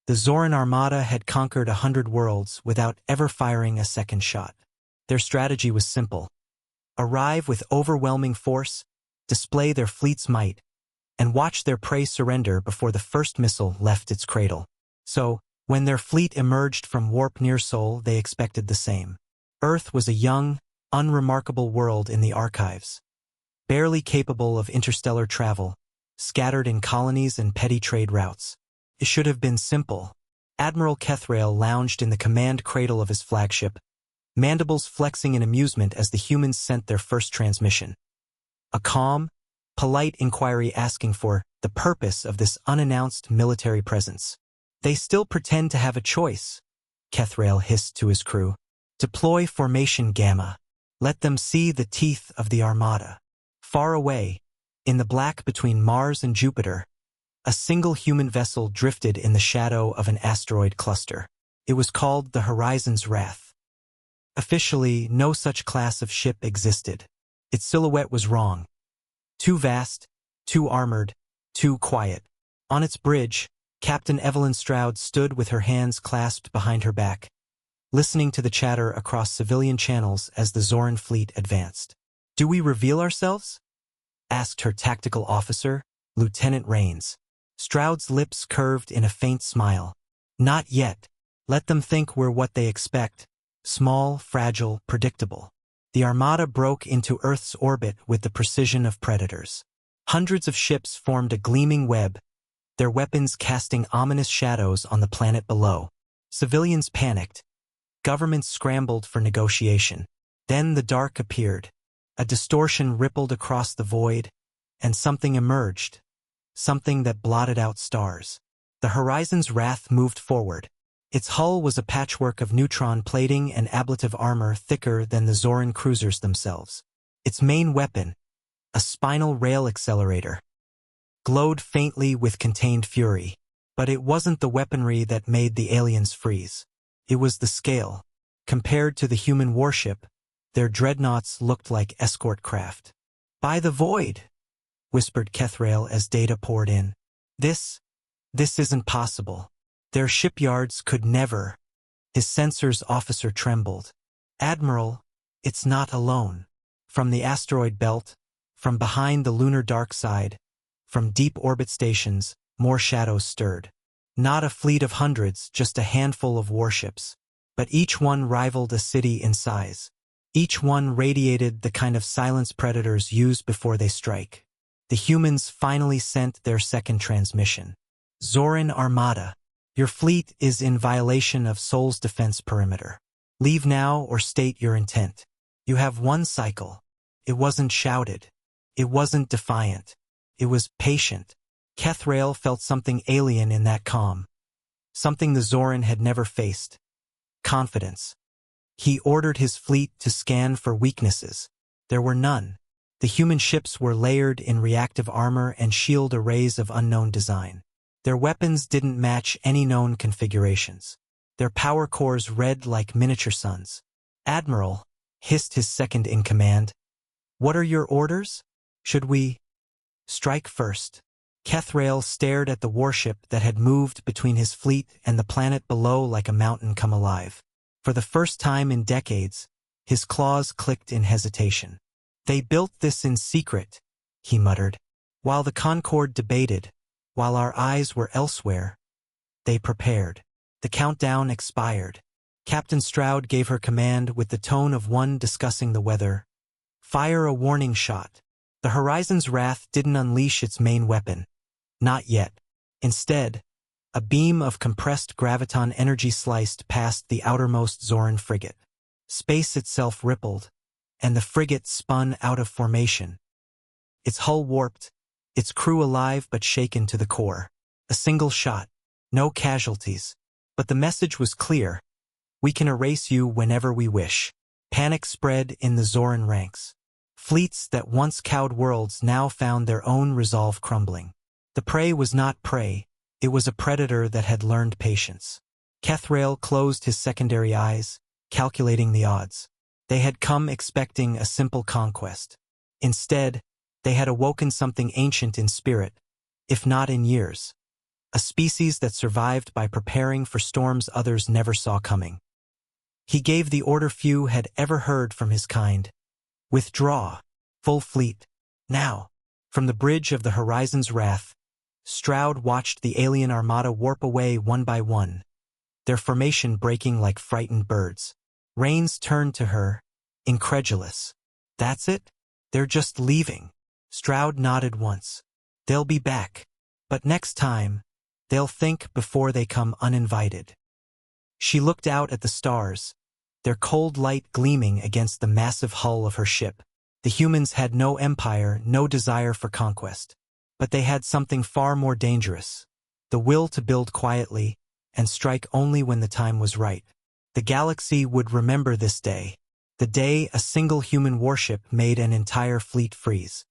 The Zoran Armada had conquered 100 worlds without ever firing a second shot. Their strategy was simple. Arrive with overwhelming force, display their fleet's might, and watch their prey surrender before the first missile left its cradle. So, when their fleet emerged from warp near Sol, they expected the same. Earth was a young, unremarkable world in the archives, barely capable of interstellar travel, scattered in colonies and petty trade routes. It should have been simple. Admiral Kethrael lounged in the command cradle of his flagship, mandibles flexing in amusement as the humans sent their first transmission. A calm, polite inquiry asking for the purpose of this unannounced military presence. They still pretend to have a choice, Kethrael hissed to his crew. Deploy Formation Gamma. Let them see the teeth of the Armada. Far away, in the black between Mars and Jupiter, a single human vessel drifted in the shadow of an asteroid cluster. It was called the Horizon's Wrath. Officially, no such class of ship existed. Its silhouette was wrong. Too vast, too armored, too quiet. On its bridge, Captain Evelyn Stroud stood with her hands clasped behind her back, listening to the chatter across civilian channels as the Zoran fleet advanced. "Do we reveal ourselves?" asked her tactical officer, Lieutenant Rains. Stroud's lips curved in a faint smile. "Not yet. Let them think we're what they expect. Small, fragile, predictable." The Armada broke into Earth's orbit with the precision of predators. Hundreds of ships formed a gleaming web, their weapons casting ominous shadows on the planet below. Civilians panicked. Governments scrambled for negotiation. Then the dark appeared. A distortion rippled across the void, and something emerged. Something that blotted out stars. The Horizon's Wrath moved forward. Its hull was a patchwork of neutron plating and ablative armor thicker than the Zoran cruisers themselves. Its main weapon, a spinal rail accelerator, glowed faintly with contained fury. But it wasn't the weaponry that made the aliens freeze. It was the scale. Compared to the human warship, their dreadnoughts looked like escort craft. "By the void," whispered Kethrael as data poured in. This isn't possible. Their shipyards could never." His sensors officer trembled. "Admiral, it's not alone. From the asteroid belt, from behind the lunar dark side, from deep orbit stations, more shadows stirred. Not a fleet of hundreds, just a handful of warships. But each one rivaled a city in size. Each one radiated the kind of silence predators use before they strike. The humans finally sent their second transmission. "Zoran Armada, your fleet is in violation of Sol's defense perimeter. Leave now or state your intent. You have one cycle." It wasn't shouted. It wasn't defiant. It was patient. Kethrael felt something alien in that calm. Something the Zoran had never faced. Confidence. He ordered his fleet to scan for weaknesses. There were none. The human ships were layered in reactive armor and shield arrays of unknown design. Their weapons didn't match any known configurations. Their power cores read like miniature suns. "Admiral," hissed his second-in-command, "what are your orders? Should we strike first?" Kethrael stared at the warship that had moved between his fleet and the planet below like a mountain come alive. For the first time in decades, his claws clicked in hesitation. "They built this in secret," he muttered. "While the Concord debated, while our eyes were elsewhere, they prepared." The countdown expired. Captain Stroud gave her command with the tone of one discussing the weather. "Fire a warning shot." The Horizon's Wrath didn't unleash its main weapon. Not yet. Instead, a beam of compressed graviton energy sliced past the outermost Zoran frigate. Space itself rippled, and the frigate spun out of formation. Its hull warped, its crew alive but shaken to the core. A single shot, no casualties. But the message was clear. We can erase you whenever we wish. Panic spread in the Zoran ranks. Fleets that once cowed worlds now found their own resolve crumbling. The prey was not prey, it was a predator that had learned patience. Kethrael closed his secondary eyes, calculating the odds. They had come expecting a simple conquest. Instead, they had awoken something ancient in spirit, if not in years. a species that survived by preparing for storms others never saw coming. He gave the order few had ever heard from his kind. Withdraw, full fleet, now. From the bridge of the horizon's wrath, Stroud watched the alien armada warp away one by one, their formation breaking like frightened birds. Rains turned to her, incredulous. That's it? They're just leaving. Stroud nodded once. They'll be back. But next time, they'll think before they come uninvited. She looked out at the stars, their cold light gleaming against the massive hull of her ship. The humans had no empire, no desire for conquest. But they had something far more dangerous, the will to build quietly and strike only when the time was right. The galaxy would remember this day, the day a single human warship made an entire fleet freeze.